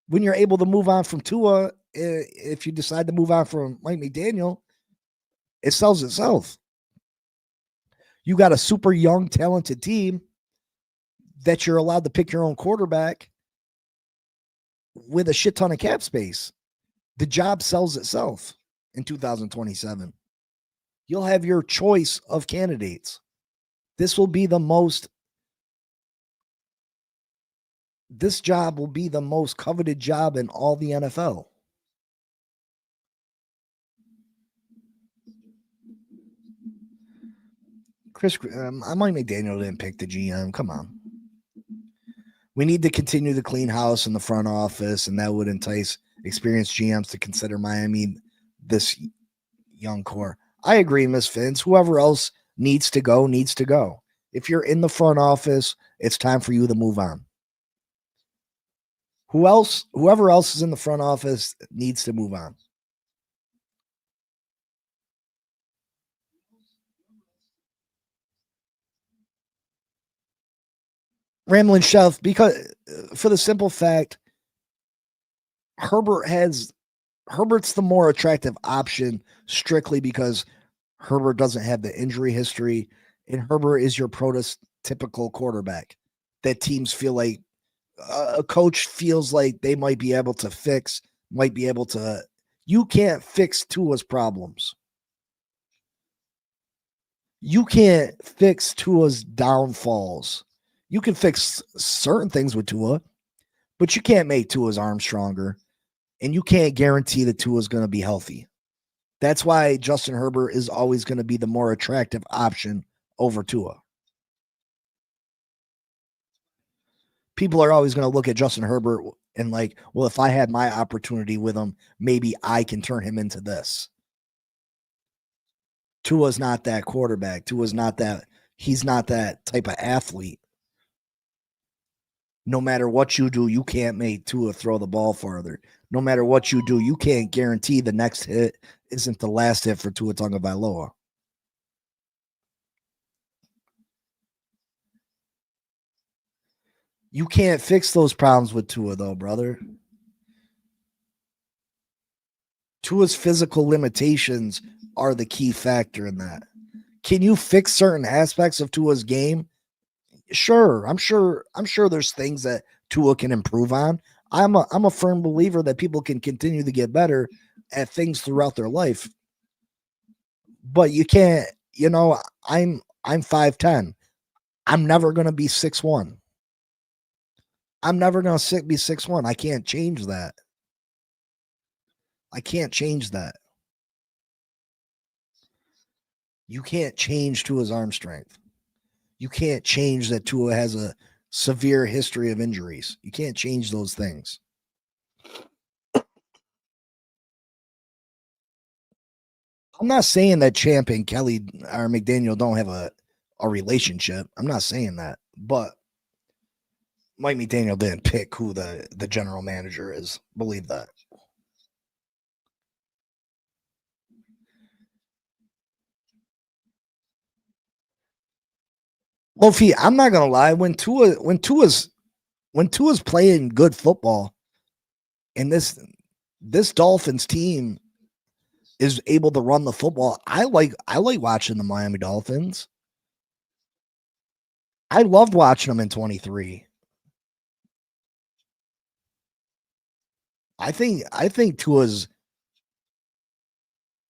When you're able to move on from Tua, if you decide to move on from Mike McDaniel, it sells itself. You got a super young, talented team that you're allowed to pick your own quarterback with a shit ton of cap space. The job sells itself in 2027. You'll have your choice of candidates. This job will be the most coveted job in all the NFL. Mike McDaniel didn't pick the GM. Come on. We need to continue to clean house in the front office, and that would entice experienced GMs to consider Miami this young core. I agree, Miss Fins. Whoever else needs to go, needs to go. If you're in the front office, it's time for you to move on. Whoever else is in the front office needs to move on. Ramlin Shelf, because for the simple fact, Herbert's the more attractive option strictly because Herbert doesn't have the injury history, and Herbert is your prototypical quarterback that teams feel like a coach feels like they might be able to fix, you can't fix Tua's problems. You can't fix Tua's downfalls. You can fix certain things with Tua, but you can't make Tua's arm stronger, and you can't guarantee that Tua's going to be healthy. That's why Justin Herbert is always going to be the more attractive option over Tua. People are always going to look at Justin Herbert And like, well, if I had my opportunity with him, maybe I can turn him into this. Tua's not that quarterback. Tua's not that. He's not that type of athlete. No matter what you do, you can't make Tua throw the ball farther. No matter what you do, you can't guarantee the next hit isn't the last hit for Tua Tagovailoa. You can't fix those problems with Tua, though, brother. Tua's physical limitations are the key factor in that. Can you fix certain aspects of Tua's game? Sure, I'm sure there's things that Tua can improve on. I'm a firm believer that people can continue to get better at things throughout their life. But you can't, I'm 5'10". I'm never going to be 6'1". I'm never going to be 6'1". I can't change that. I can't change that. You can't change Tua's arm strength. You can't change that Tua has a severe history of injuries. You can't change those things. I'm not saying that Champ and Kelly or McDaniel don't have a relationship. I'm not saying that. But Mike McDaniel didn't pick who the general manager is. Believe that. Lofi, I'm not gonna lie. When Tua's playing good football, and this Dolphins team is able to run the football, I like watching the Miami Dolphins. I loved watching them in 23. I think Tua's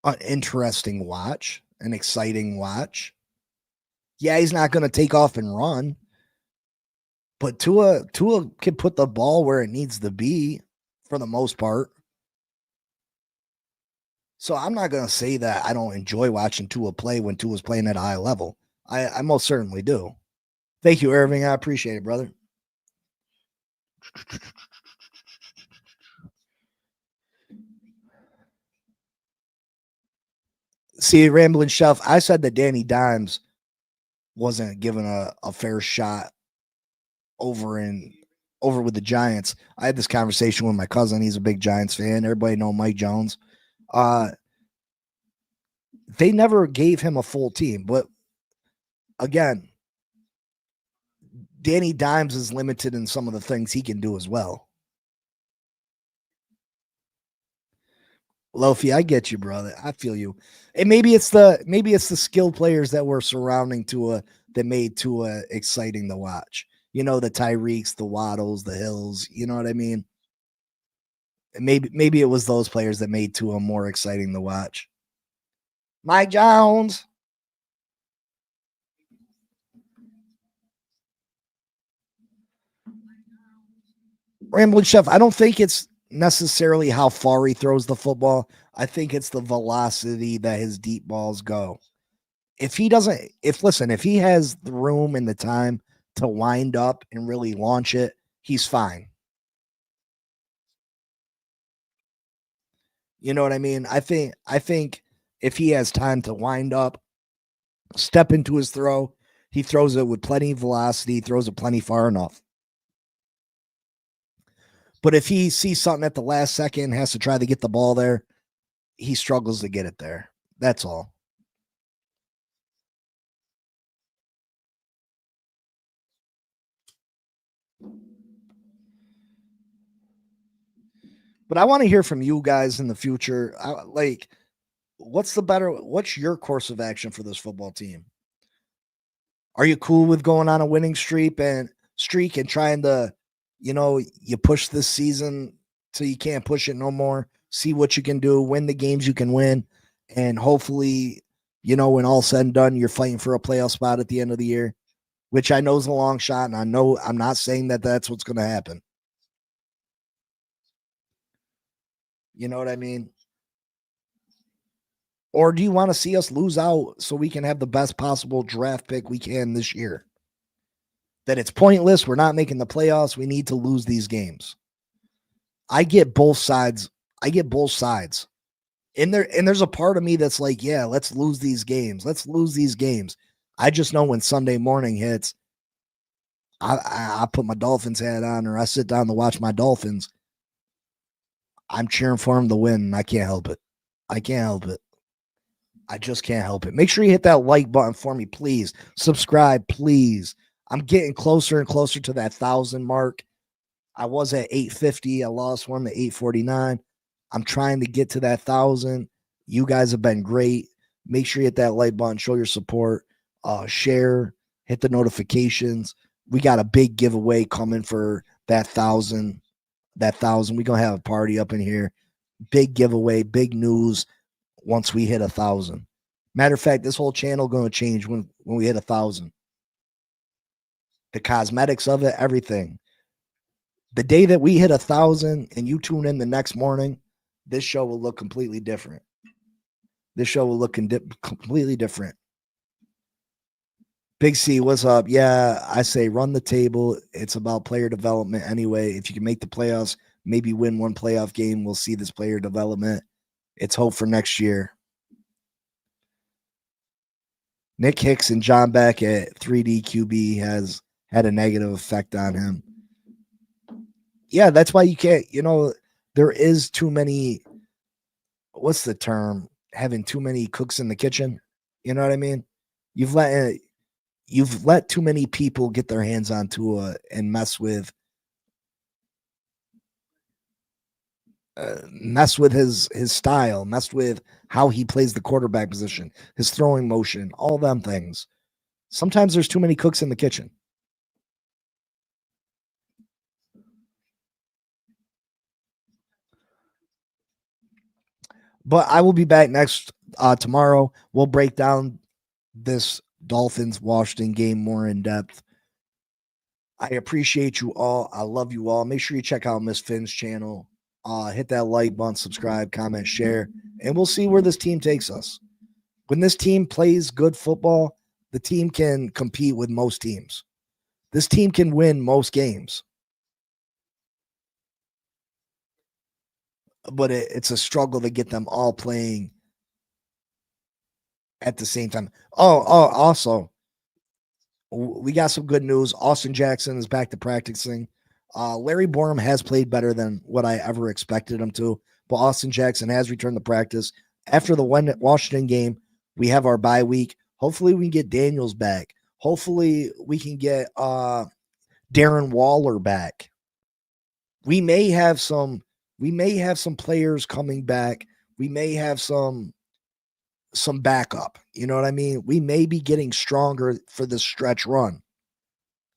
an interesting watch, an exciting watch. Yeah, he's not going to take off and run, but Tua can put the ball where it needs to be for the most part. So I'm not going to say that I don't enjoy watching Tua play when Tua's playing at a high level. I most certainly do. Thank you, Irving. I appreciate it, brother. See, Rambling Chef, I said that Danny Dimes wasn't given a fair shot over with the Giants. I had this conversation with my cousin. He's a big Giants fan. Everybody know Mike Jones. They never gave him a full team, but again, Danny Dimes is limited in some of the things he can do as well. Lofi, I get you, brother. I feel you. And maybe it's the skilled players that were surrounding Tua that made Tua exciting to watch. The Tyreeks, the Waddles, the Hills. You know what I mean? Maybe it was those players that made Tua more exciting to watch. Mike Jones. Rambling Chef, I don't think it's necessarily how far he throws the football. I think it's the velocity that his deep balls go. If he has the room and the time to wind up and really launch it, he's fine. You know what I mean? I think if he has time to wind up, step into his throw, he throws it with plenty of velocity, throws it plenty far enough. But if he sees something at the last second, has to try to get the ball there, he struggles to get it there. That's all. But I want to hear from you guys in the future. What's your course of action for this football team? Are you cool with going on a winning streak and trying to, you push this season till you can't push it no more, see what you can do, win the games you can win, and hopefully, when all's said and done, you're fighting for a playoff spot at the end of the year, which I know is a long shot, and I know I'm not saying that that's what's going to happen. You know what I mean? Or do you want to see us lose out so we can have the best possible draft pick we can this year? That it's pointless. We're not making the playoffs. We need to lose these games. I get both sides. I get both sides. And there's a part of me that's like, yeah, let's lose these games. Let's lose these games. I just know when Sunday morning hits, I put my Dolphins hat on, or I sit down to watch my Dolphins. I'm cheering for them to win, and I can't help it. I can't help it. I just can't help it. Make sure you hit that like button for me, please. Subscribe, please. I'm getting closer and closer to that 1,000 mark. I was at 850. I lost one to 849. I'm trying to get to that 1,000. You guys have been great. Make sure you hit that like button. Show your support. Share. Hit the notifications. We got a big giveaway coming for that 1,000. We're going to have a party up in here. Big giveaway. Big news once we hit 1,000. Matter of fact, this whole channel going to change when we hit 1,000. The cosmetics of it, everything. The day that we hit 1,000 and you tune in the next morning, this show will look completely different. This show will look completely different. Big C, what's up? Yeah, I say run the table. It's about player development anyway. If you can make the playoffs, maybe win one playoff game, we'll see this player development. It's hope for next year. Nick Hicks and John Beck at 3D QB has had a negative effect on him. Yeah, that's why you can't, there is too many, what's the term? Having too many cooks in the kitchen. You know what I mean? You've let too many people get their hands on Tua and mess with his style, mess with how he plays the quarterback position, his throwing motion, all them things. Sometimes there's too many cooks in the kitchen. But I will be back tomorrow. We'll break down this Dolphins-Washington game more in depth. I appreciate you all. I love you all. Make sure you check out Miss Finn's channel. Hit that like button, subscribe, comment, share, and we'll see where this team takes us. When this team plays good football, the team can compete with most teams. This team can win most games. But it's a struggle to get them all playing at the same time. Also, we got some good news. Austin Jackson is back to practicing. Larry Borum has played better than what I ever expected him to, but Austin Jackson has returned to practice. After the Washington game, we have our bye week. Hopefully we can get Daniels back. Hopefully we can get Darren Waller back. We may have some players coming back. We may have some backup. You know what I mean? We may be getting stronger for the stretch run.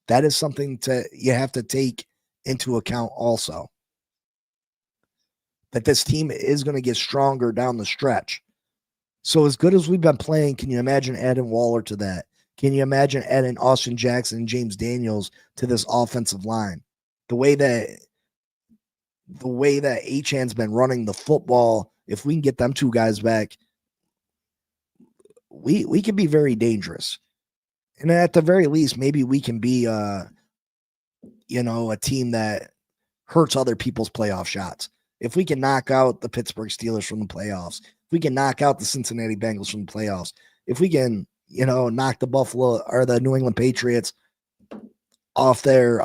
That is something you have to take into account also. That this team is going to get stronger down the stretch. So as good as we've been playing, can you imagine adding Waller to that? Can you imagine adding Austin Jackson and James Daniels to this offensive line? The way that Achan's been running the football, if we can get them two guys back, we can be very dangerous. And at the very least, maybe we can be a team that hurts other people's playoff shots. If we can knock out the Pittsburgh Steelers from the playoffs, if we can knock out the Cincinnati Bengals from the playoffs, if we can, knock the Buffalo or the New England Patriots off their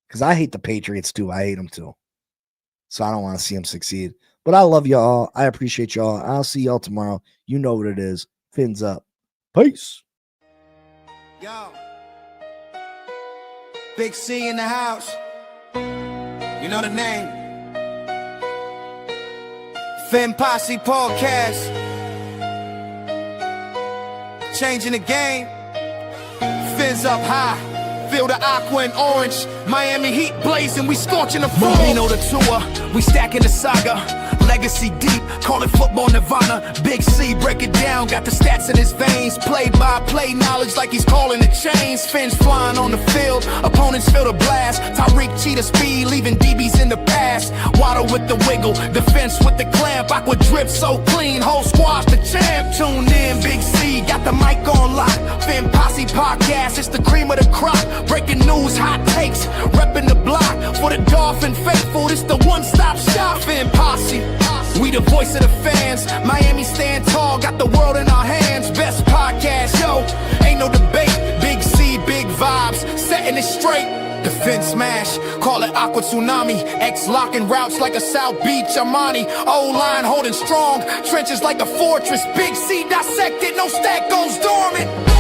because I hate the Patriots too. I hate them too. So I don't want to see them succeed. But I love y'all. I appreciate y'all. I'll see y'all tomorrow. You know what it is. Fins up. Peace. Yo. Big C in the house. You know the name. Fin Posse Podcast. Changing the game. Fins up high. Feel the aqua and orange. Miami heat blazing, we scorching the floor. Marino the tour, we stacking the saga. Legacy deep, call it football nirvana. Big C, break it down, got the stats in his veins. Play by play knowledge like he's calling the chains. Fins flying on the field, opponents feel the blast. Tyreek cheetah speed, leaving DBs in the past. Waddle with the wiggle, defense with the clamp. Aqua drip so clean, whole squash the champ. Tune in, Big C, got the mic on lock. Fin Posse Posse podcast, it's the cream of the crop. Breaking news, hot takes, repping the block. For the Dolphin faithful, it's the one-stop shop. Fin Posse, we the voice of the fans. Miami stand tall, got the world in our hands. Best podcast, yo, ain't no debate. Big C, big vibes, setting it straight. Defense smash, call it aqua tsunami. X locking routes like a South Beach Armani. O-line holding strong, trenches like a fortress. Big C dissected, no stack goes dormant.